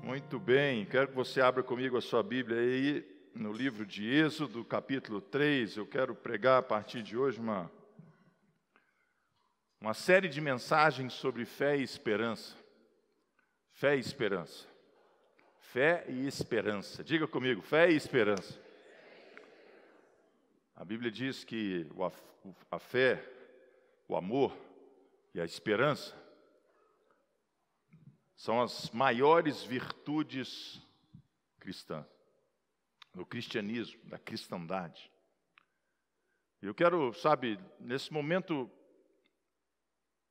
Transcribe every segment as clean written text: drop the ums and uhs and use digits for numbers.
Muito bem, quero que você abra comigo a sua Bíblia aí no livro de Êxodo, capítulo 3. Eu quero pregar a partir de hoje uma série de mensagens sobre fé e esperança. Fé e esperança. Fé e esperança. Diga comigo, fé e esperança. A Bíblia diz que a fé, o amor e a esperança são as maiores virtudes cristãs, do cristianismo, da cristandade. Eu quero, nesse momento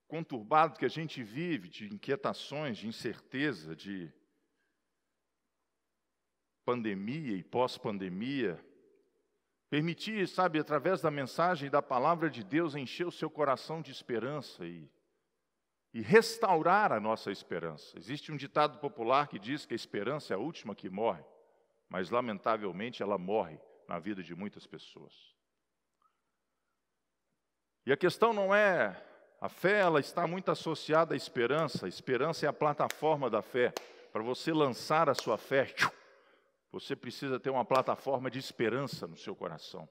conturbado que a gente vive, de inquietações, de incerteza, de pandemia e pós-pandemia, permitir, através da mensagem e da palavra de Deus, encher o seu coração de esperança e restaurar a nossa esperança. Existe um ditado popular que diz que a esperança é a última que morre, mas, lamentavelmente, ela morre na vida de muitas pessoas. E a questão não é... A fé, ela está muito associada à esperança. A esperança é a plataforma da fé. Para você lançar a sua fé, você precisa ter uma plataforma de esperança no seu coração.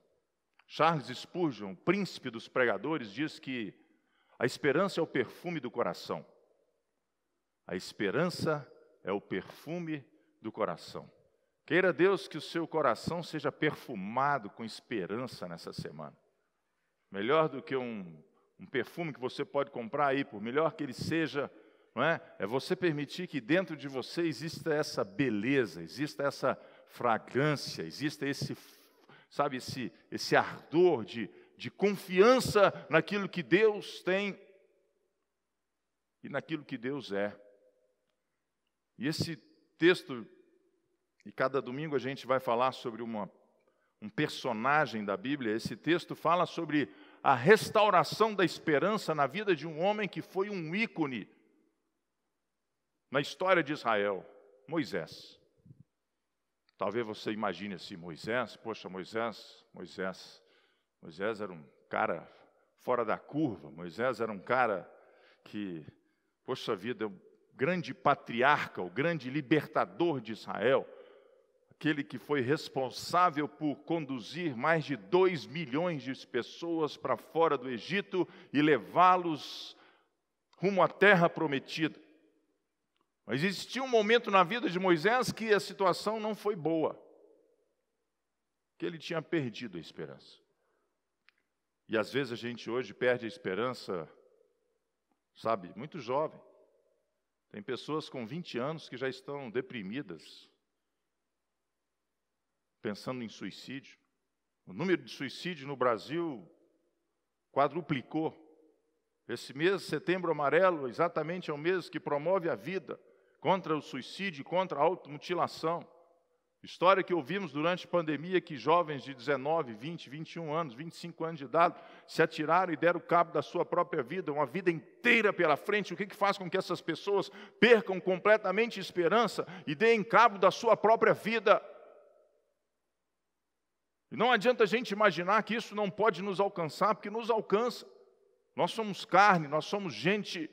Charles Spurgeon, príncipe dos pregadores, diz que a esperança é o perfume do coração. A esperança é o perfume do coração. Queira Deus que o seu coração seja perfumado com esperança nessa semana. Melhor do que um perfume que você pode comprar aí, por melhor que ele seja, não é? É você permitir que dentro de você exista essa beleza, exista essa fragrância, exista esse ardor de confiança naquilo que Deus tem e naquilo que Deus é. E esse texto, e cada domingo a gente vai falar sobre um personagem da Bíblia. Esse texto fala sobre a restauração da esperança na vida de um homem que foi um ícone na história de Israel, Moisés. Talvez você imagine assim, Moisés era um cara fora da curva. Moisés era um cara que, poxa vida, é o grande patriarca, o grande libertador de Israel, aquele que foi responsável por conduzir mais de 2 milhões de pessoas para fora do Egito e levá-los rumo à terra prometida. Mas existia um momento na vida de Moisés que a situação não foi boa, que ele tinha perdido a esperança. E às vezes a gente hoje perde a esperança, muito jovem. Tem pessoas com 20 anos que já estão deprimidas, pensando em suicídio. O número de suicídio no Brasil quadruplicou. Esse mês, Setembro Amarelo, exatamente é o mês que promove a vida contra o suicídio, contra a automutilação. História que ouvimos durante a pandemia, que jovens de 19, 20, 21 anos, 25 anos de idade, se atiraram e deram cabo da sua própria vida, uma vida inteira pela frente. O que faz com que essas pessoas percam completamente a esperança e deem cabo da sua própria vida? E não adianta a gente imaginar que isso não pode nos alcançar, porque nos alcança. Nós somos carne, nós somos gente.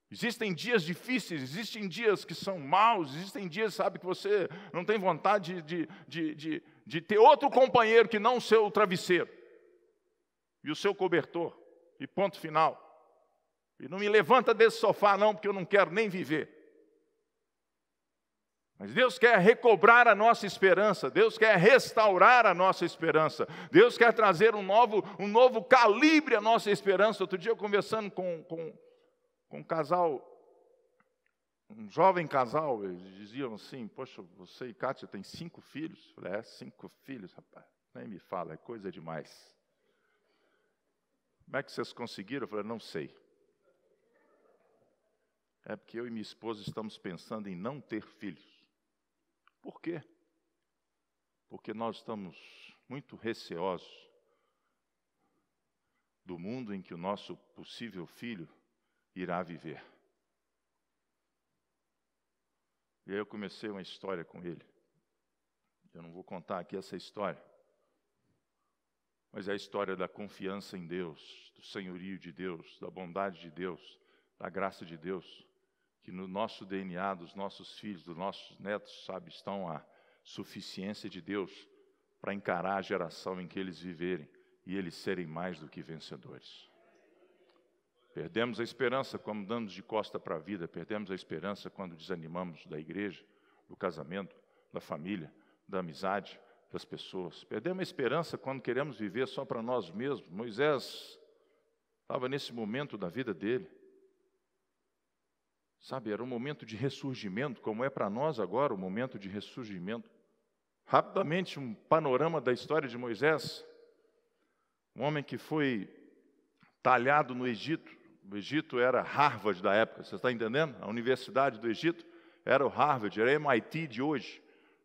Existem dias difíceis, existem dias que são maus, existem dias, que você não tem vontade de ter outro companheiro que não o seu travesseiro e o seu cobertor, e ponto final. E não me levanta desse sofá não, porque eu não quero nem viver. Mas Deus quer recobrar a nossa esperança, Deus quer restaurar a nossa esperança, Deus quer trazer um novo calibre à nossa esperança. Outro dia eu conversando com um casal, um jovem casal, eles diziam assim: poxa, você e Kátia têm 5 filhos? Eu falei, 5 filhos, rapaz, nem me fala, é coisa demais. Como é que vocês conseguiram? Eu falei, não sei. É porque eu e minha esposa estamos pensando em não ter filhos. Por quê? Porque nós estamos muito receosos do mundo em que o nosso possível filho irá viver. E aí eu comecei uma história com ele. Eu não vou contar aqui essa história, mas é a história da confiança em Deus, do senhorio de Deus, da bondade de Deus, da graça de Deus, que no nosso DNA, dos nossos filhos, dos nossos netos, sabe, estão a suficiência de Deus para encarar a geração em que eles viverem e eles serem mais do que vencedores. Perdemos a esperança quando damos de costa para a vida, perdemos a esperança quando desanimamos da igreja, do casamento, da família, da amizade, das pessoas. Perdemos a esperança quando queremos viver só para nós mesmos. Moisés estava nesse momento da vida dele. Sabe, era um momento de ressurgimento, como é para nós agora o momento de ressurgimento. Rapidamente, um panorama da história de Moisés. Um homem que foi talhado no Egito. O Egito era Harvard da época, você está entendendo? A Universidade do Egito era o Harvard, era MIT de hoje,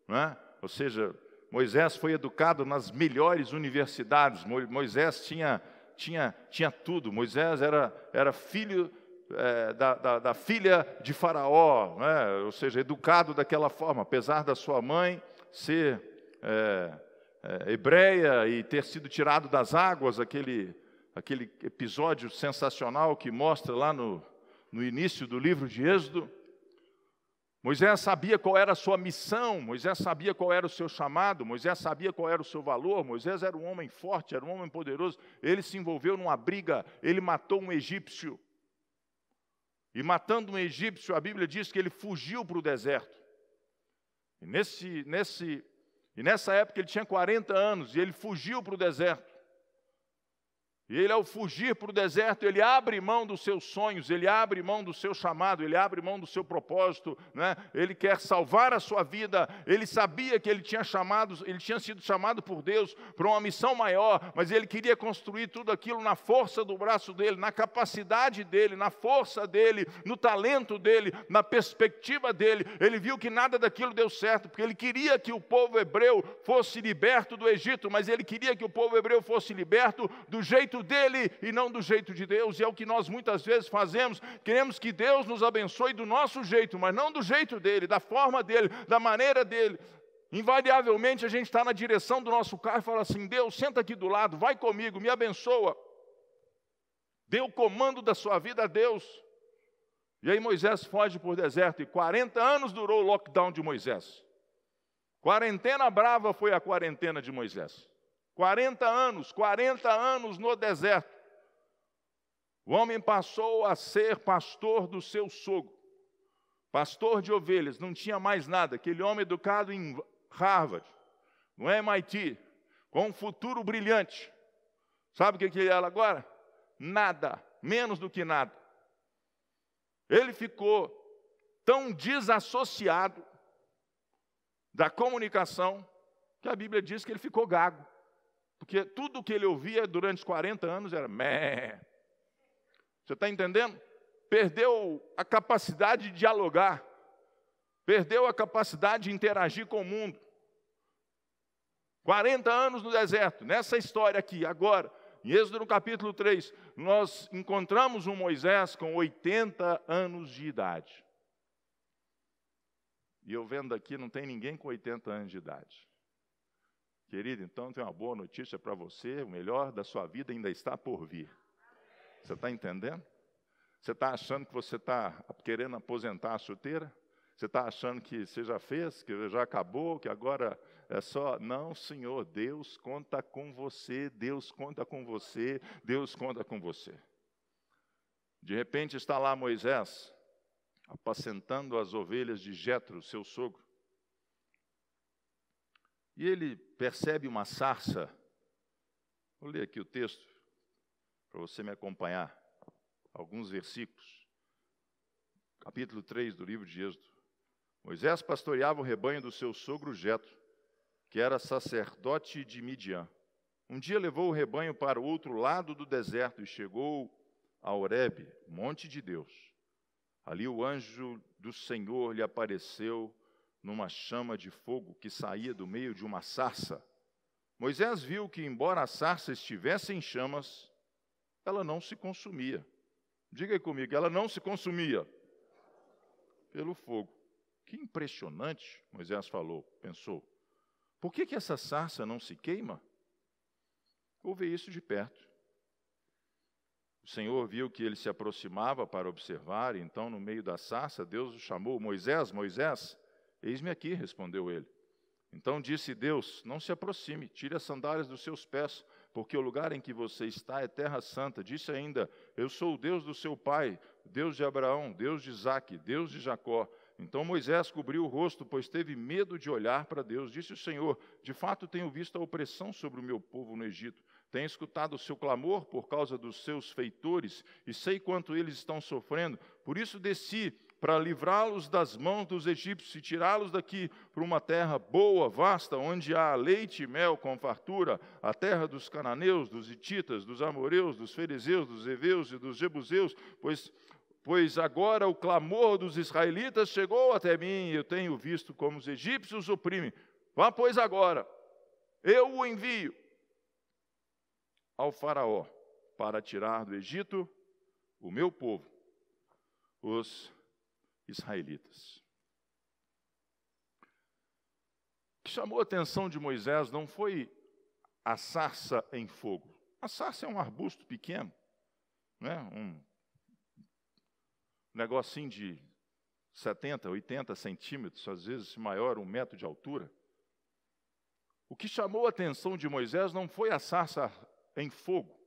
não é? Ou seja, Moisés foi educado nas melhores universidades. Moisés tinha tudo. Moisés era filho da filha de Faraó, né? Ou seja, educado daquela forma, apesar da sua mãe ser hebreia e ter sido tirado das águas, aquele episódio sensacional que mostra lá no início do livro de Êxodo. Moisés sabia qual era a sua missão, Moisés sabia qual era o seu chamado, Moisés sabia qual era o seu valor. Moisés era um homem forte, era um homem poderoso. Ele se envolveu numa briga, ele matou um egípcio. E matando um egípcio, a Bíblia diz que ele fugiu para o deserto. E nessa época ele tinha 40 anos, e ele fugiu para o deserto. E ele, ao fugir para o deserto, ele abre mão dos seus sonhos, ele abre mão do seu chamado, ele abre mão do seu propósito, né? Ele quer salvar a sua vida. Ele sabia que ele tinha sido chamado por Deus para uma missão maior, mas ele queria construir tudo aquilo na força do braço dele, na capacidade dele, na força dele, no talento dele, na perspectiva dele. Ele viu que nada daquilo deu certo, porque ele queria que o povo hebreu fosse liberto do Egito, mas ele queria que o povo hebreu fosse liberto do jeito dele e não do jeito de Deus. E é o que nós muitas vezes fazemos. Queremos que Deus nos abençoe do nosso jeito, mas não do jeito dele, da forma dele, da maneira dele. Invariavelmente a gente está na direção do nosso carro e fala assim: Deus, senta aqui do lado, vai comigo, me abençoa. Dê o comando da sua vida a Deus. E aí Moisés foge por deserto, e 40 anos durou o lockdown de Moisés. Quarentena brava foi a quarentena de Moisés. 40 anos no deserto. O homem passou a ser pastor do seu sogro, pastor de ovelhas, não tinha mais nada. Aquele homem educado em Harvard, no MIT, com um futuro brilhante. Sabe o que ele era agora? Nada, menos do que nada. Ele ficou tão desassociado da comunicação que a Bíblia diz que ele ficou gago. Porque tudo o que ele ouvia durante os 40 anos era mé. Você está entendendo? Perdeu a capacidade de dialogar. Perdeu a capacidade de interagir com o mundo. 40 anos no deserto. Nessa história aqui, agora, em Êxodo no capítulo 3, nós encontramos um Moisés com 80 anos de idade. E eu vendo aqui, não tem ninguém com 80 anos de idade. Querido, então tem uma boa notícia para você: o melhor da sua vida ainda está por vir. Você está entendendo? Você está achando que você está querendo aposentar a chuteira? Você está achando que você já fez, que já acabou, que agora é só... Não, Senhor, Deus conta com você, Deus conta com você, Deus conta com você. De repente está lá Moisés, apacentando as ovelhas de Jetro, seu sogro. E ele percebe uma sarça. Vou ler aqui o texto, para você me acompanhar. Alguns versículos. Capítulo 3 do livro de Êxodo. Moisés pastoreava o rebanho do seu sogro Jetro, que era sacerdote de Midian. Um dia levou o rebanho para o outro lado do deserto e chegou a Horebe, monte de Deus. Ali o anjo do Senhor lhe apareceu numa chama de fogo que saía do meio de uma sarça. Moisés viu que, embora a sarça estivesse em chamas, ela não se consumia. Diga aí comigo, ela não se consumia pelo fogo. Que impressionante, Moisés pensou. Por que essa sarça não se queima? Vou ver isso de perto. O Senhor viu que ele se aproximava para observar, e então, no meio da sarça, Deus o chamou: Moisés, Moisés, eis-me aqui, respondeu ele. Então disse Deus: não se aproxime, tire as sandálias dos seus pés, porque o lugar em que você está é terra santa. Disse ainda: eu sou o Deus do seu pai, Deus de Abraão, Deus de Isaque, Deus de Jacó. Então Moisés cobriu o rosto, pois teve medo de olhar para Deus. Disse o Senhor: de fato tenho visto a opressão sobre o meu povo no Egito. Tenho escutado o seu clamor por causa dos seus feitores, e sei quanto eles estão sofrendo. Por isso desci para livrá-los das mãos dos egípcios e tirá-los daqui para uma terra boa, vasta, onde há leite e mel com fartura, a terra dos cananeus, dos hititas, dos amoreus, dos ferezeus, dos heveus e dos jebuseus, pois agora o clamor dos israelitas chegou até mim, e eu tenho visto como os egípcios oprimem. Vá, pois, agora, eu o envio ao faraó para tirar do Egito o meu povo, os israelitas. O que chamou a atenção de Moisés não foi a sarça em fogo. A sarça é um arbusto pequeno, né? Um negocinho de 70, 80 centímetros, às vezes maior, 1 metro de altura. O que chamou a atenção de Moisés não foi a sarça em fogo,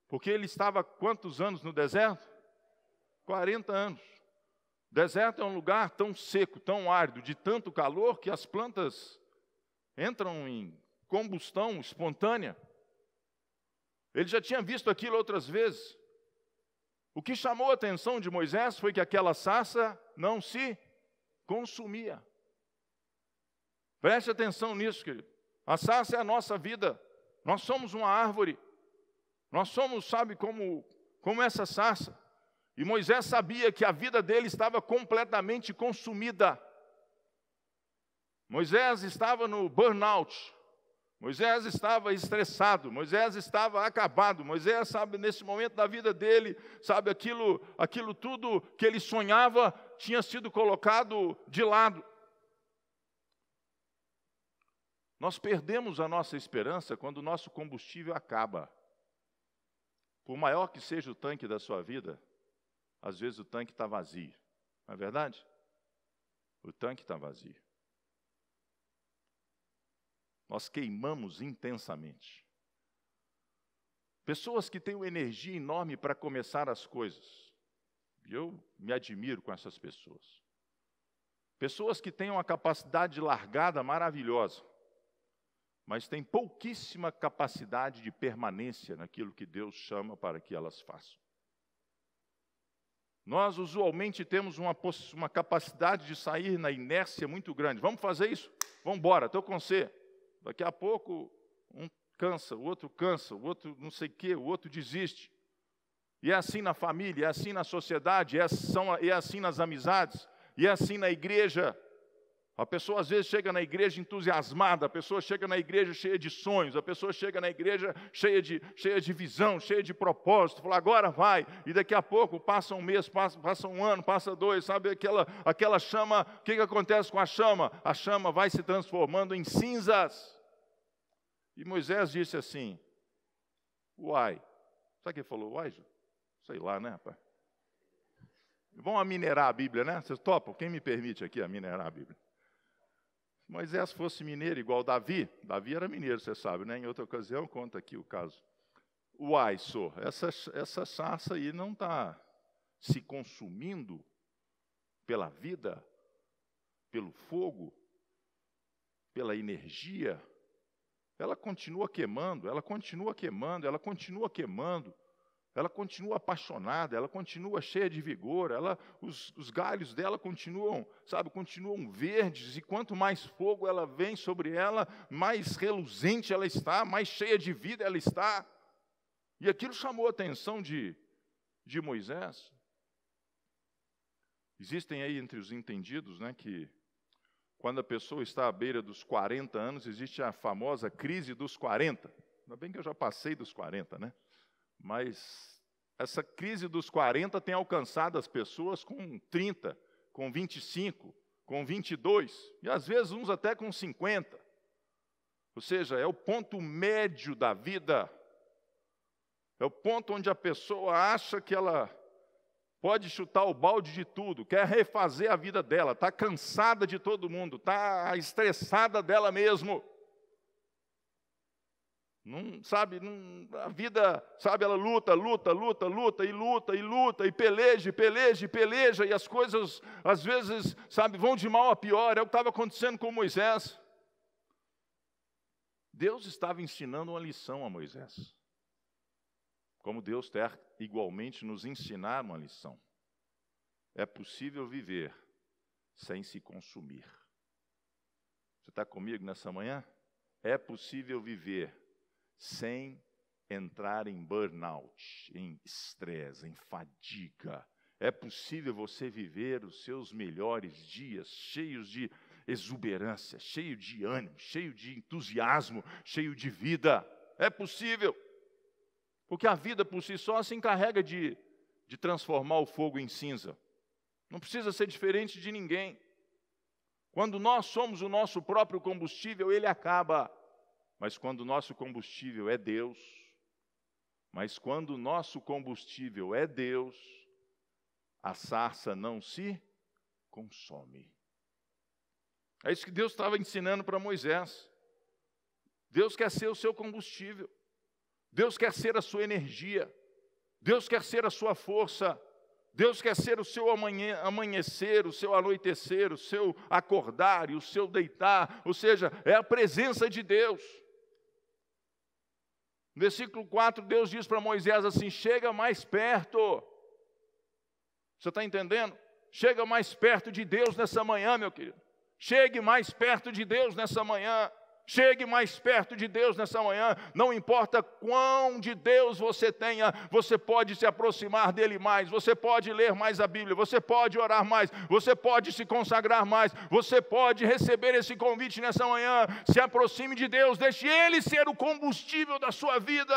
porque ele estava quantos anos no deserto? 40 anos. O deserto é um lugar tão seco, tão árido, de tanto calor, que as plantas entram em combustão espontânea. Ele já tinha visto aquilo outras vezes. O que chamou a atenção de Moisés foi que aquela sarça não se consumia. Preste atenção nisso, querido. A sarça é a nossa vida. Nós somos uma árvore. Nós somos, sabe, como essa sarça. E Moisés sabia que a vida dele estava completamente consumida. Moisés estava no burnout. Moisés estava estressado. Moisés estava acabado. Moisés, sabe, nesse momento da vida dele, sabe, aquilo tudo que ele sonhava tinha sido colocado de lado. Nós perdemos a nossa esperança quando o nosso combustível acaba. Por maior que seja o tanque da sua vida, às vezes o tanque está vazio. Não é verdade? O tanque está vazio. Nós queimamos intensamente. Pessoas que têm uma energia enorme para começar as coisas. E eu me admiro com essas pessoas. Pessoas que têm uma capacidade de largada maravilhosa, mas têm pouquíssima capacidade de permanência naquilo que Deus chama para que elas façam. Nós, usualmente, temos uma capacidade de sair na inércia muito grande. Vamos fazer isso? Vamos embora, estou com você. Daqui a pouco, um cansa, o outro não sei o quê, o outro desiste. E é assim na família, é assim na sociedade, é assim nas amizades, e é assim na igreja. A pessoa às vezes chega na igreja entusiasmada, a pessoa chega na igreja cheia de sonhos, a pessoa chega na igreja cheia de visão, cheia de propósito, fala, agora vai, e daqui a pouco passa um mês, passa um ano, passa 2, sabe, aquela chama, o que acontece com a chama? A chama vai se transformando em cinzas. E Moisés disse assim, uai, sabe o que ele falou? Uai, sei lá, né, rapaz? Vamos minerar a Bíblia, né? Vocês topam? Quem me permite aqui a minerar a Bíblia? Se Moisés fosse mineiro igual Davi era mineiro, você sabe, né? Em outra ocasião, conta aqui o caso. Uai, senhor, essa sarça aí não está se consumindo pela vida, pelo fogo, pela energia. Ela continua queimando, ela continua queimando, ela continua queimando. Ela continua apaixonada, ela continua cheia de vigor, os galhos dela continuam verdes, e quanto mais fogo ela vem sobre ela, mais reluzente ela está, mais cheia de vida ela está. E aquilo chamou a atenção de Moisés. Existem aí entre os entendidos, né, que quando a pessoa está à beira dos 40 anos, existe a famosa crise dos 40. Ainda bem que eu já passei dos 40, né? Mas essa crise dos 40 tem alcançado as pessoas com 30, com 25, com 22, e às vezes uns até com 50. Ou seja, é o ponto médio da vida. É o ponto onde a pessoa acha que ela pode chutar o balde de tudo, quer refazer a vida dela, está cansada de todo mundo, está estressada dela mesmo. Não, sabe, a vida, sabe, ela luta, e peleja, e as coisas, às vezes, sabe, vão de mal a pior. É o que estava acontecendo com Moisés. Deus estava ensinando uma lição a Moisés. Como Deus quer igualmente nos ensinar uma lição. É possível viver sem se consumir. Você está comigo nessa manhã? É possível viver sem entrar em burnout, em estresse, em fadiga. É possível você viver os seus melhores dias cheios de exuberância, cheio de ânimo, cheio de entusiasmo, cheio de vida. É possível. Porque a vida por si só se encarrega de transformar o fogo em cinza. Não precisa ser diferente de ninguém. Quando nós somos o nosso próprio combustível, ele acaba. Mas quando o nosso combustível é Deus, a sarça não se consome. É isso que Deus estava ensinando para Moisés. Deus quer ser o seu combustível. Deus quer ser a sua energia. Deus quer ser a sua força. Deus quer ser o seu amanhecer, o seu anoitecer, o seu acordar e o seu deitar. Ou seja, é a presença de Deus. No versículo 4, Deus diz para Moisés assim: chega mais perto. Você está entendendo? Chega mais perto de Deus nessa manhã, meu querido. Chegue mais perto de Deus nessa manhã. Chegue mais perto de Deus nessa manhã. Não importa quão de Deus você tenha, você pode se aproximar dele mais, você pode ler mais a Bíblia, você pode orar mais, você pode se consagrar mais, você pode receber esse convite nessa manhã. Se aproxime de Deus, deixe Ele ser o combustível da sua vida.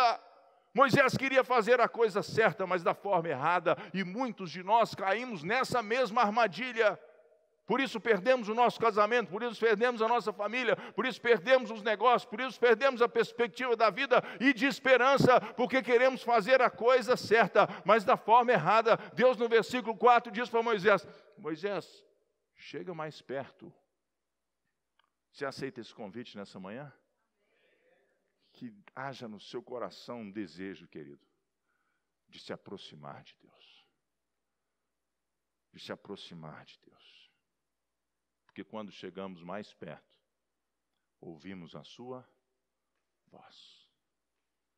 Moisés queria fazer a coisa certa, mas da forma errada, e muitos de nós caímos nessa mesma armadilha. Por isso perdemos o nosso casamento, por isso perdemos a nossa família, por isso perdemos os negócios, por isso perdemos a perspectiva da vida e de esperança, porque queremos fazer a coisa certa, mas da forma errada. Deus no versículo 4 diz para Moisés: Moisés, chega mais perto. Você aceita esse convite nessa manhã? Que haja no seu coração um desejo, querido, de se aproximar de Deus. De se aproximar de Deus. Porque quando chegamos mais perto, ouvimos a sua voz.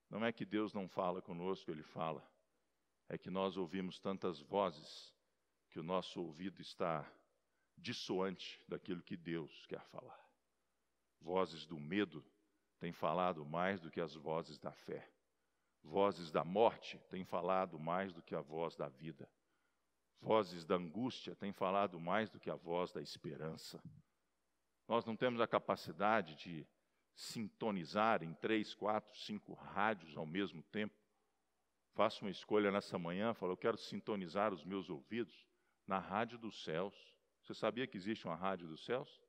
Não é que Deus não fala conosco, Ele fala. É que nós ouvimos tantas vozes que o nosso ouvido está dissoante daquilo que Deus quer falar. Vozes do medo têm falado mais do que as vozes da fé. Vozes da morte têm falado mais do que a voz da vida. Vozes da angústia têm falado mais do que a voz da esperança. Nós não temos a capacidade de sintonizar em 3, 4, 5 rádios ao mesmo tempo. Faço uma escolha nessa manhã, falo, eu quero sintonizar os meus ouvidos na rádio dos céus. Você sabia que existe uma rádio dos céus?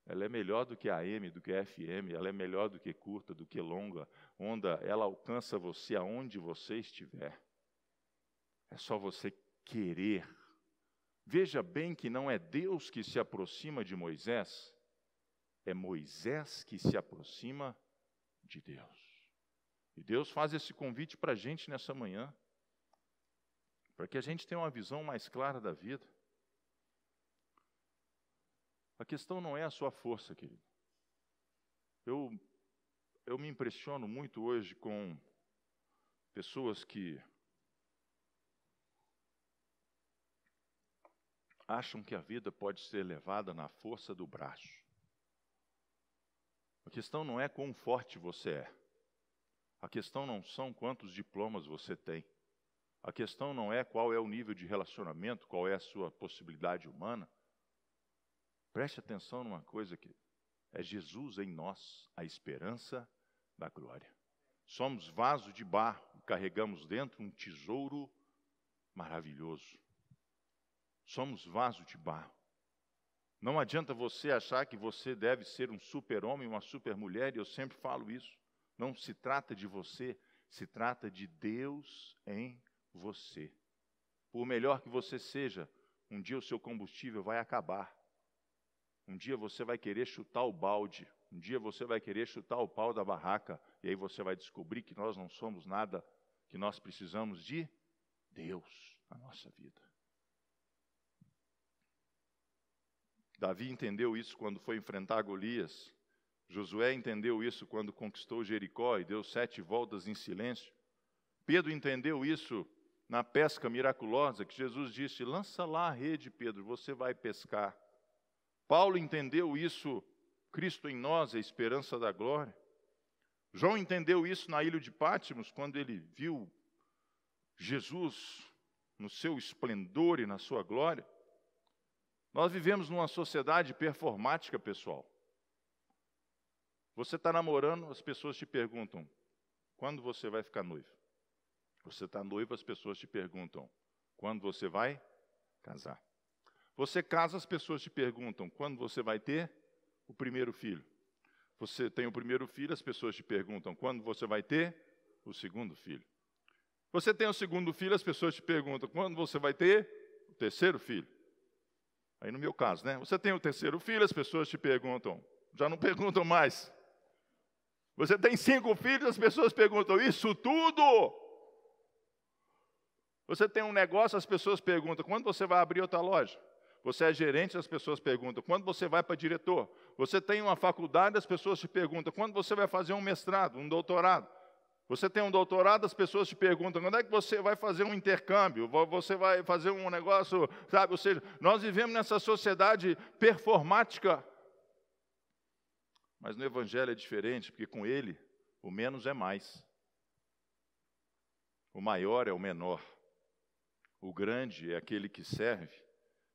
Ela é melhor do que a AM, do que a FM, ela é melhor do que curta, do que longa onda, ela alcança você aonde você estiver. É só você querer. Veja bem que não é Deus que se aproxima de Moisés, é Moisés que se aproxima de Deus. E Deus faz esse convite para a gente nessa manhã, para que a gente tenha uma visão mais clara da vida. A questão não é a sua força, querido. Eu me impressiono muito hoje com pessoas que acham que a vida pode ser levada na força do braço. A questão não é quão forte você é. A questão não são quantos diplomas você tem. A questão não é qual é o nível de relacionamento, qual é a sua possibilidade humana. Preste atenção numa coisa que é Jesus em nós, a esperança da glória. Somos vaso de barro, carregamos dentro um tesouro maravilhoso. Somos vaso de barro. Não adianta você achar que você deve ser um super-homem, uma super-mulher, e eu sempre falo isso. Não se trata de você Se trata de Deus em você. Por melhor que você seja, um dia o seu combustível vai acabar. Um dia você vai querer chutar o balde. Um dia você vai querer chutar o pau da barraca. E aí você vai descobrir que nós não somos nada, que nós precisamos de Deus na nossa vida. Davi entendeu isso quando foi enfrentar Golias. Josué entendeu isso quando conquistou Jericó e deu 7 voltas em silêncio. Pedro entendeu isso na pesca miraculosa, que Jesus disse, lança lá a rede, Pedro, você vai pescar. Paulo entendeu isso, Cristo em nós, a esperança da glória. João entendeu isso na ilha de Pátimos, quando ele viu Jesus no seu esplendor e na sua glória. Nós vivemos numa sociedade performática, pessoal. Você está namorando, as pessoas te perguntam, quando você vai ficar noivo? Você está noivo, as pessoas te perguntam, quando você vai casar? Você casa, as pessoas te perguntam, quando você vai ter o primeiro filho? Você tem o primeiro filho, as pessoas te perguntam, quando você vai ter o segundo filho? Você tem o segundo filho, as pessoas te perguntam, quando você vai ter o terceiro filho? Aí no meu caso, né? Você tem o terceiro filho, as pessoas te perguntam, já não perguntam mais. Você tem 5 filhos, as pessoas perguntam, isso tudo? Você tem um negócio, as pessoas perguntam, quando você vai abrir outra loja? Você é gerente, as pessoas perguntam, quando você vai para diretor? Você tem uma faculdade, as pessoas te perguntam, quando você vai fazer um mestrado, um doutorado? Você tem um doutorado, as pessoas te perguntam, quando é que você vai fazer um intercâmbio? Você vai fazer um negócio, sabe? Ou seja, nós vivemos nessa sociedade performática. Mas no Evangelho é diferente, porque com ele, o menos é mais. O maior é o menor. O grande é aquele que serve.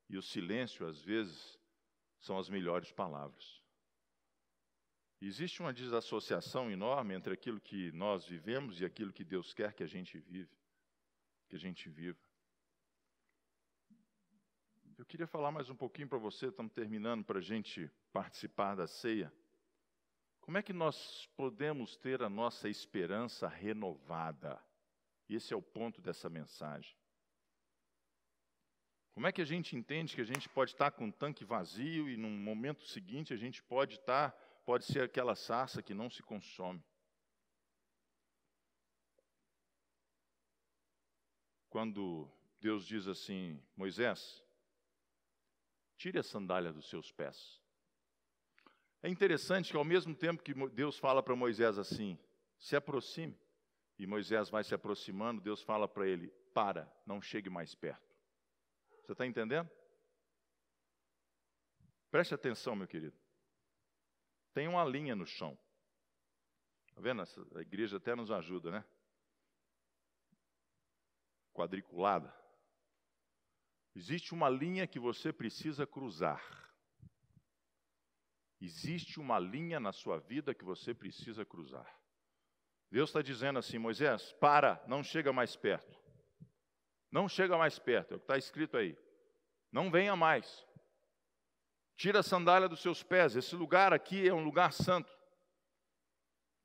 E o silêncio, às vezes, são as melhores palavras. Existe uma desassociação enorme entre aquilo que nós vivemos e aquilo que Deus quer que a gente viva. Eu queria falar mais um pouquinho para você, estamos terminando para a gente participar da ceia. Como é que nós podemos ter a nossa esperança renovada? Esse é o ponto dessa mensagem. Como é que a gente entende que a gente pode estar com um tanque vazio e num momento seguinte a gente pode ser aquela sarça que não se consome? Quando Deus diz assim, Moisés, tire a sandália dos seus pés. É interessante que ao mesmo tempo que Deus fala para Moisés assim, se aproxime, e Moisés vai se aproximando, Deus fala para ele, para, não chegue mais perto. Você está entendendo? Preste atenção, meu querido. Tem uma linha no chão. Está vendo? A igreja até nos ajuda, né? Quadriculada. Existe uma linha que você precisa cruzar. Existe uma linha na sua vida que você precisa cruzar. Deus está dizendo assim, Moisés, para, não chega mais perto. Não chega mais perto, é o que está escrito aí. Não venha mais. Tira a sandália dos seus pés. Esse lugar aqui é um lugar santo.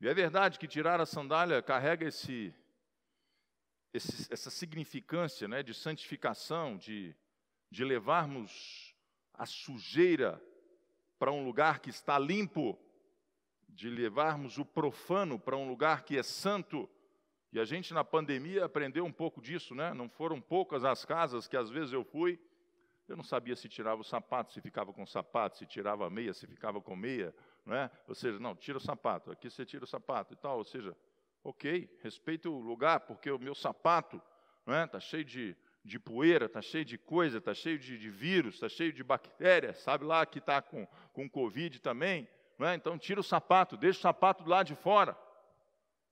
E é verdade que tirar a sandália carrega essa significância, né, de santificação, de levarmos a sujeira para um lugar que está limpo, de levarmos o profano para um lugar que é santo. E a gente na pandemia aprendeu um pouco disso, né? Não foram poucas as casas que às vezes eu fui, eu não sabia se tirava o sapato, se ficava com o sapato, se tirava a meia, se ficava com meia, não é? Ou seja, não, tira o sapato, aqui você tira o sapato e tal, ou seja, ok, respeito o lugar, porque o meu sapato, não é? Está cheio de poeira, está cheio de coisa, está cheio de vírus, está cheio de bactérias, sabe lá que está com Covid também, não é? Então tira o sapato, deixa o sapato do lado de fora,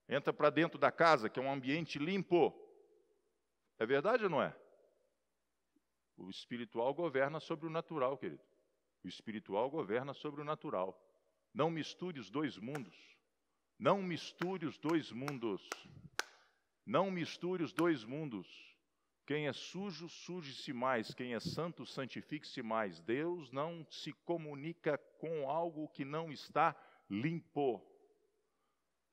entra para dentro da casa, que é um ambiente limpo. É verdade ou não é? O espiritual governa sobre o natural, querido. O espiritual governa sobre o natural. Não misture os dois mundos. Não misture os dois mundos. Não misture os dois mundos. Quem é sujo, suje-se mais. Quem é santo, santifique-se mais. Deus não se comunica com algo que não está limpo.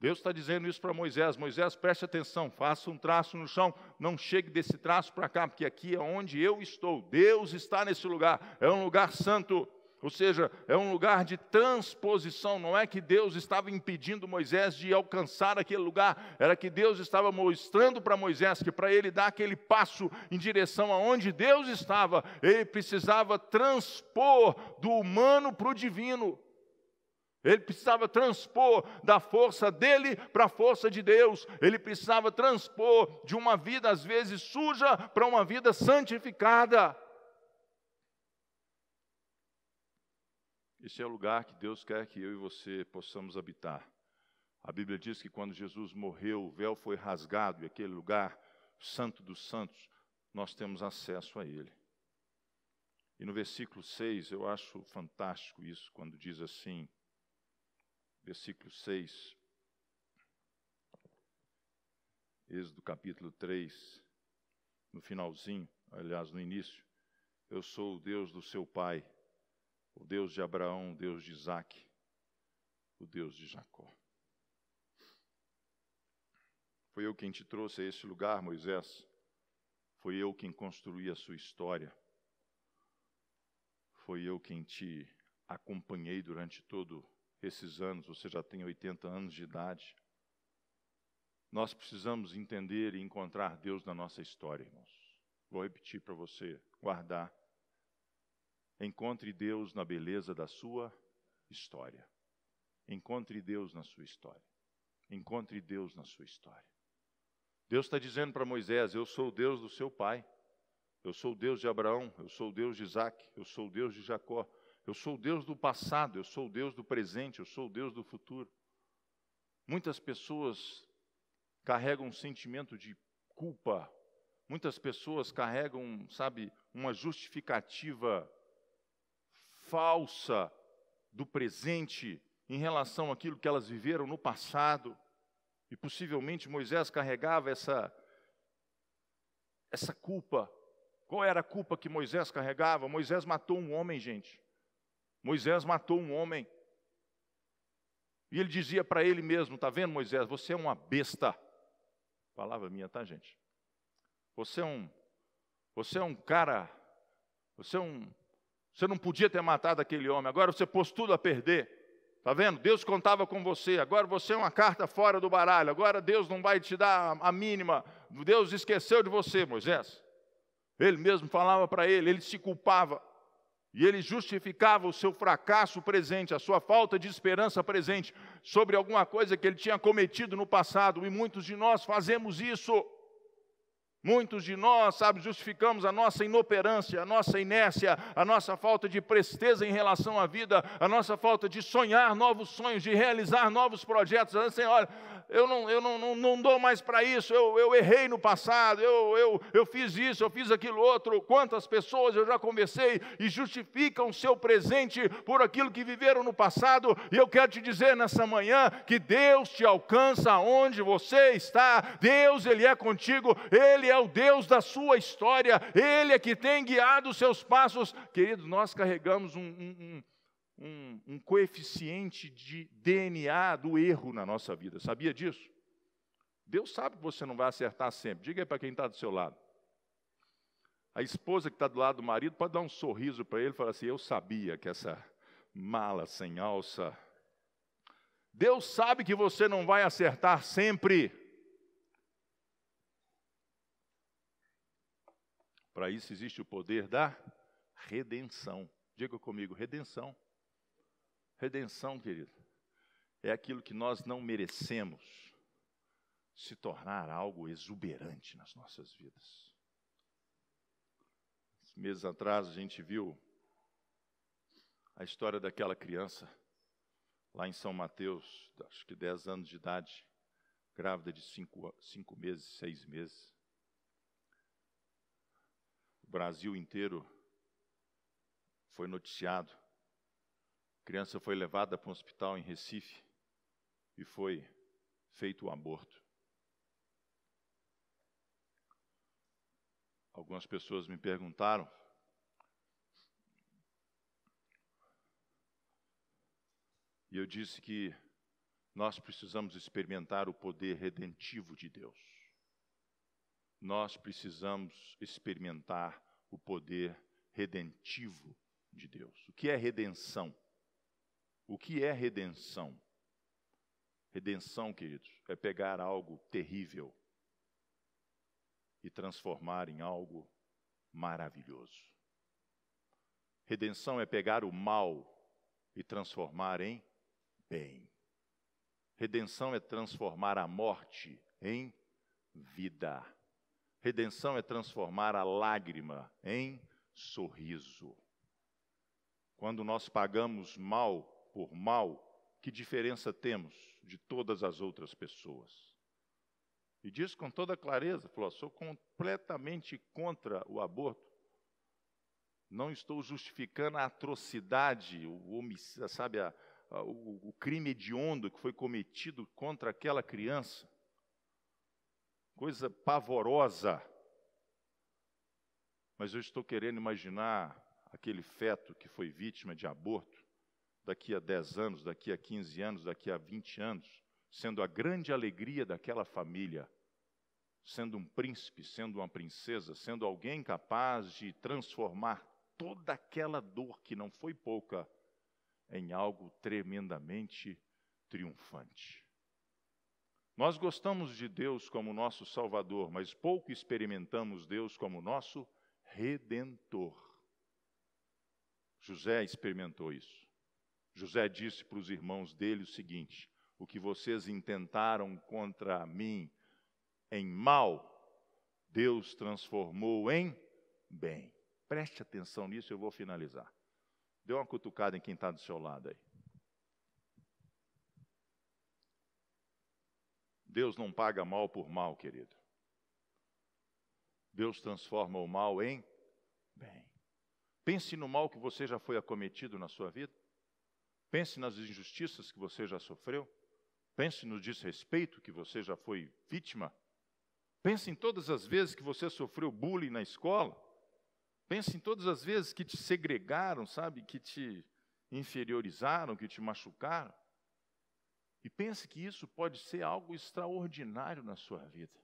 Deus está dizendo isso para Moisés. Moisés, preste atenção, faça um traço no chão, não chegue desse traço para cá, porque aqui é onde eu estou. Deus está nesse lugar, é um lugar santo, ou seja, é um lugar de transposição. Não é que Deus estava impedindo Moisés de alcançar aquele lugar, era que Deus estava mostrando para Moisés que para ele dar aquele passo em direção aonde Deus estava, ele precisava transpor do humano para o divino. Ele precisava transpor da força dele para a força de Deus. Ele precisava transpor de uma vida, às vezes, suja para uma vida santificada. Esse é o lugar que Deus quer que eu e você possamos habitar. A Bíblia diz que quando Jesus morreu, o véu foi rasgado e aquele lugar, santo dos santos, nós temos acesso a ele. E no versículo 6, eu acho fantástico isso, quando diz assim, versículo 6, Êxodo capítulo 3, no finalzinho, aliás, no início, eu sou o Deus do seu pai, o Deus de Abraão, o Deus de Isaque, o Deus de Jacó. Foi eu quem te trouxe a esse lugar, Moisés. Foi eu quem construí a sua história. Foi eu quem te acompanhei durante todo esses anos. Você já tem 80 anos de idade. Nós precisamos entender e encontrar Deus na nossa história, irmãos. Vou repetir para você guardar. Encontre Deus na beleza da sua história. Encontre Deus na sua história. Encontre Deus na sua história. Deus está dizendo para Moisés, eu sou o Deus do seu pai. Eu sou o Deus de Abraão, eu sou o Deus de Isaque, eu sou o Deus de Jacó. Eu sou o Deus do passado, eu sou o Deus do presente, eu sou o Deus do futuro. Muitas pessoas carregam um sentimento de culpa. Muitas pessoas carregam, uma justificativa falsa do presente em relação àquilo que elas viveram no passado. E possivelmente Moisés carregava essa culpa. Qual era a culpa que Moisés carregava? Moisés matou um homem, gente. Moisés matou um homem. E ele dizia para ele mesmo, está vendo, Moisés, você é uma besta. Palavra minha, tá, gente? Você é um cara, você não podia ter matado aquele homem, agora você pôs tudo a perder. Está vendo? Deus contava com você, agora você é uma carta fora do baralho, agora Deus não vai te dar a mínima. Deus esqueceu de você, Moisés. Ele mesmo falava para ele se culpava. E ele justificava o seu fracasso presente, a sua falta de esperança presente, sobre alguma coisa que ele tinha cometido no passado. E muitos de nós fazemos isso. Muitos de nós, justificamos a nossa inoperância, a nossa inércia, a nossa falta de presteza em relação à vida, a nossa falta de sonhar novos sonhos, de realizar novos projetos. Assim, olha, eu não dou mais para isso, eu errei no passado, eu fiz isso, eu fiz aquilo outro. Quantas pessoas eu já conversei e justificam o seu presente por aquilo que viveram no passado. E eu quero te dizer nessa manhã que Deus te alcança onde você está. Deus, Ele é contigo, Ele é o Deus da sua história, Ele é que tem guiado os seus passos. Queridos, nós carregamos um coeficiente de DNA do erro na nossa vida, sabia disso? Deus sabe que você não vai acertar sempre. Diga aí para quem está do seu lado. A esposa que está do lado do marido pode dar um sorriso para ele e falar assim, eu sabia que essa mala sem alça... Deus sabe que você não vai acertar sempre. Para isso existe o poder da redenção. Diga comigo, redenção. Redenção, querido, é aquilo que nós não merecemos se tornar algo exuberante nas nossas vidas. Meses atrás a gente viu a história daquela criança lá em São Mateus, acho que 10 anos de idade, grávida de 5 meses, 6 meses. O Brasil inteiro foi noticiado. A criança foi levada para um hospital em Recife e foi feito o aborto. Algumas pessoas me perguntaram e eu disse que nós precisamos experimentar o poder redentivo de Deus. Nós precisamos experimentar o poder redentivo de Deus. O que é redenção? O que é redenção? Redenção, queridos, é pegar algo terrível e transformar em algo maravilhoso. Redenção é pegar o mal e transformar em bem. Redenção é transformar a morte em vida. Redenção é transformar a lágrima em sorriso. Quando nós pagamos mal por mal, que diferença temos de todas as outras pessoas? E diz com toda clareza, falou, sou completamente contra o aborto. Não estou justificando a atrocidade, o homicídio, sabe, o crime hediondo que foi cometido contra aquela criança. Coisa pavorosa. Mas eu estou querendo imaginar aquele feto que foi vítima de aborto, daqui a 10 anos, daqui a 15 anos, daqui a 20 anos, sendo a grande alegria daquela família, sendo um príncipe, sendo uma princesa, sendo alguém capaz de transformar toda aquela dor, que não foi pouca, em algo tremendamente triunfante. Nós gostamos de Deus como nosso Salvador, mas pouco experimentamos Deus como nosso Redentor. José experimentou isso. José disse para os irmãos dele o seguinte: o que vocês intentaram contra mim em mal, Deus transformou em bem. Preste atenção nisso, eu vou finalizar. Dê uma cutucada em quem está do seu lado aí. Deus não paga mal por mal, querido. Deus transforma o mal em bem. Pense no mal que você já foi acometido na sua vida. Pense nas injustiças que você já sofreu. Pense no desrespeito que você já foi vítima. Pense em todas as vezes que você sofreu bullying na escola. Pense em todas as vezes que te segregaram, sabe, que te inferiorizaram, que te machucaram. E pense que isso pode ser algo extraordinário na sua vida.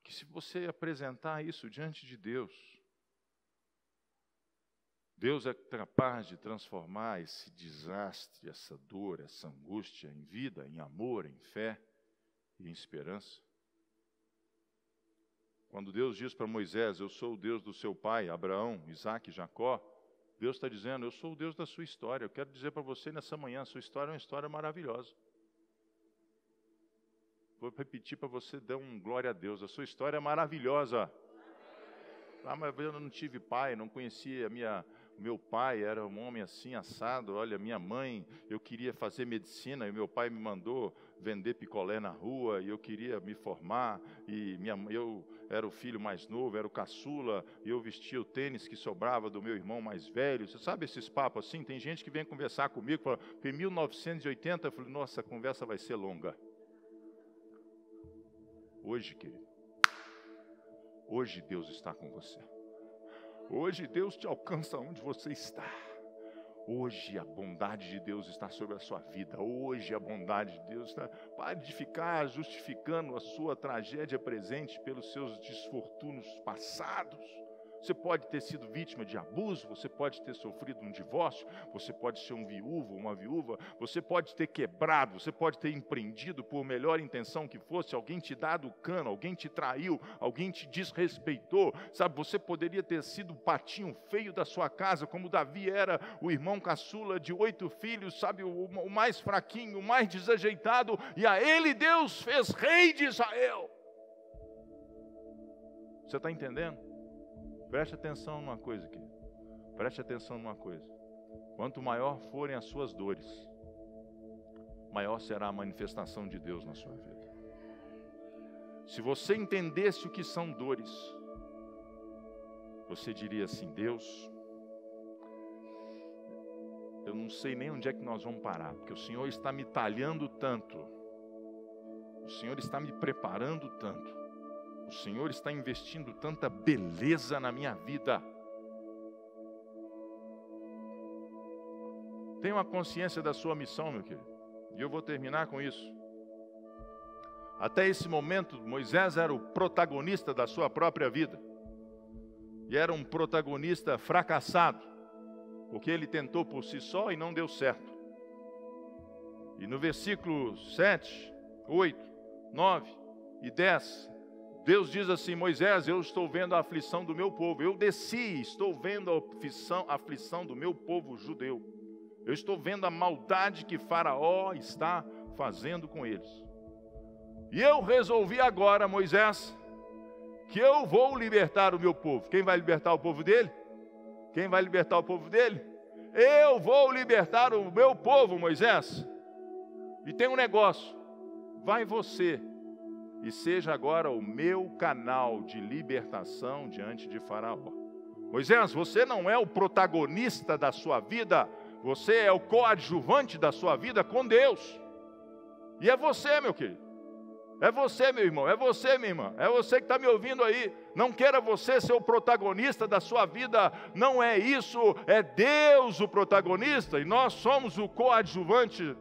Que se você apresentar isso diante de Deus, Deus é capaz de transformar esse desastre, essa dor, essa angústia em vida, em amor, em fé e em esperança. Quando Deus diz para Moisés, eu sou o Deus do seu pai, Abraão, Isaque, Jacó, Deus está dizendo, eu sou o Deus da sua história. Eu quero dizer para você nessa manhã, a sua história é uma história maravilhosa. Vou repetir para você dar um glória a Deus, a sua história é maravilhosa. Ah, mas eu não tive pai, não conhecia meu pai, era um homem assim, assado. Olha, minha mãe, eu queria fazer medicina, e meu pai me mandou vender picolé na rua, e eu queria me formar, e eu era o filho mais novo, era o caçula, e eu vestia o tênis que sobrava do meu irmão mais velho. Você sabe esses papos assim? Tem gente que vem conversar comigo, fala, em 1980, eu falei, nossa, a conversa vai ser longa. Hoje, querido, hoje Deus está com você. Hoje Deus te alcança onde você está. Hoje a bondade de Deus está sobre a sua vida. Hoje a bondade de Deus está... Pare de ficar justificando a sua tragédia presente pelos seus desfortunos passados. Você pode ter sido vítima de abuso, você pode ter sofrido um divórcio, você pode ser um viúvo, uma viúva, você pode ter quebrado, você pode ter empreendido por melhor intenção que fosse, alguém te dado cano, alguém te traiu, alguém te desrespeitou, sabe, você poderia ter sido o patinho feio da sua casa, como Davi era o irmão caçula de 8 filhos, sabe, o mais fraquinho, o mais desajeitado, e a ele Deus fez rei de Israel. Você está entendendo? Preste atenção numa coisa aqui. Preste atenção numa coisa. Quanto maior forem as suas dores, maior será a manifestação de Deus na sua vida. Se você entendesse o que são dores, você diria assim, Deus, eu não sei nem onde é que nós vamos parar, porque o Senhor está me talhando tanto, o Senhor está me preparando tanto, o Senhor está investindo tanta beleza na minha vida. Tenha uma consciência da sua missão, meu querido. E eu vou terminar com isso. Até esse momento, Moisés era o protagonista da sua própria vida. E era um protagonista fracassado, porque ele tentou por si só e não deu certo. E no versículo 7, 8, 9 e 10, Deus diz assim: Moisés, eu estou vendo a aflição do meu povo. Eu desci, estou vendo a aflição do meu povo judeu. Eu estou vendo a maldade que Faraó está fazendo com eles. E eu resolvi agora, Moisés, que eu vou libertar o meu povo. Quem vai libertar o povo dele? Quem vai libertar o povo dele? Eu vou libertar o meu povo, Moisés. E tem um negócio. Vai você e seja agora o meu canal de libertação diante de Faraó. Moisés, você não é o protagonista da sua vida, você é o coadjuvante da sua vida com Deus. E é você, meu querido. É você, meu irmão, é você, minha irmã, é você que está me ouvindo aí. Não queira você ser o protagonista da sua vida, não é isso, é Deus o protagonista e nós somos o coadjuvante.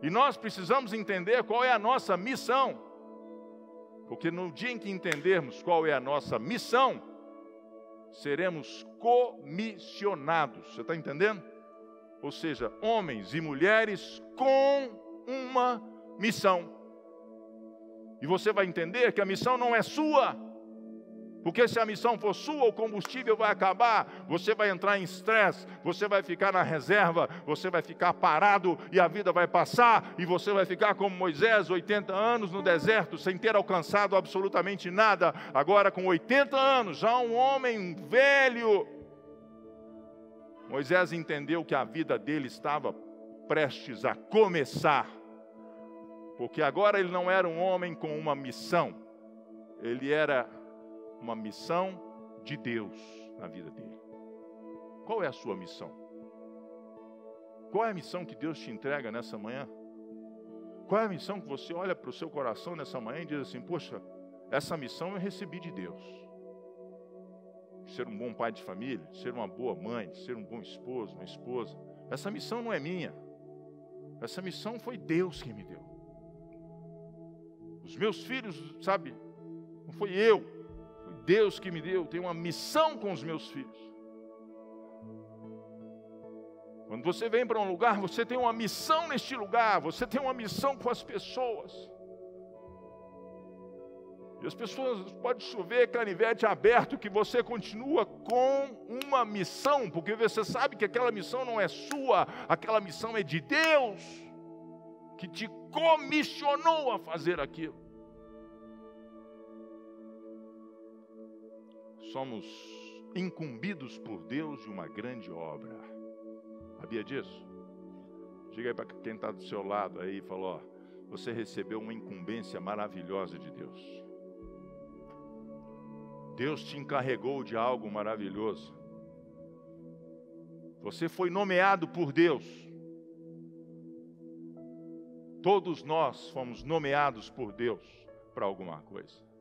E nós precisamos entender qual é a nossa missão, porque no dia em que entendermos qual é a nossa missão, seremos comissionados, você está entendendo? Ou seja, homens e mulheres com uma missão. E você vai entender que a missão não é sua, porque se a missão for sua, o combustível vai acabar, você vai entrar em estresse, você vai ficar na reserva, você vai ficar parado e a vida vai passar, e você vai ficar como Moisés, 80 anos no deserto, sem ter alcançado absolutamente nada. Agora com 80 anos, já um homem velho, Moisés entendeu que a vida dele estava prestes a começar, porque agora ele não era um homem com uma missão, ele era uma missão de Deus na vida dele. Qual é a sua missão? Qual é a missão que Deus te entrega nessa manhã? Qual é a missão que você olha para o seu coração nessa manhã e diz assim: poxa, essa missão eu recebi de Deus. Ser um bom pai de família, ser uma boa mãe, ser um bom esposo, uma esposa. Essa missão não é minha. Essa missão foi Deus que me deu. Os meus filhos, sabe, não foi eu, foi Deus que me deu. Eu tenho uma missão com os meus filhos. Quando você vem para um lugar, você tem uma missão neste lugar, você tem uma missão com as pessoas. E as pessoas, pode chover canivete aberto, que você continua com uma missão, porque você sabe que aquela missão não é sua, aquela missão é de Deus, que te comissionou a fazer aquilo. Somos incumbidos por Deus de uma grande obra. Sabia disso? Diga aí para quem está do seu lado aí e fala: ó, você recebeu uma incumbência maravilhosa de Deus. Deus te encarregou de algo maravilhoso. Você foi nomeado por Deus. Todos nós fomos nomeados por Deus para alguma coisa.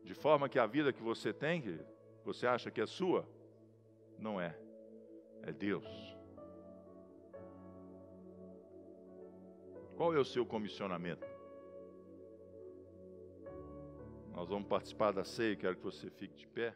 De forma que a vida que você tem, você acha que é sua? Não é. É Deus. Qual é o seu comissionamento? Nós vamos participar da ceia, quero que você fique de pé.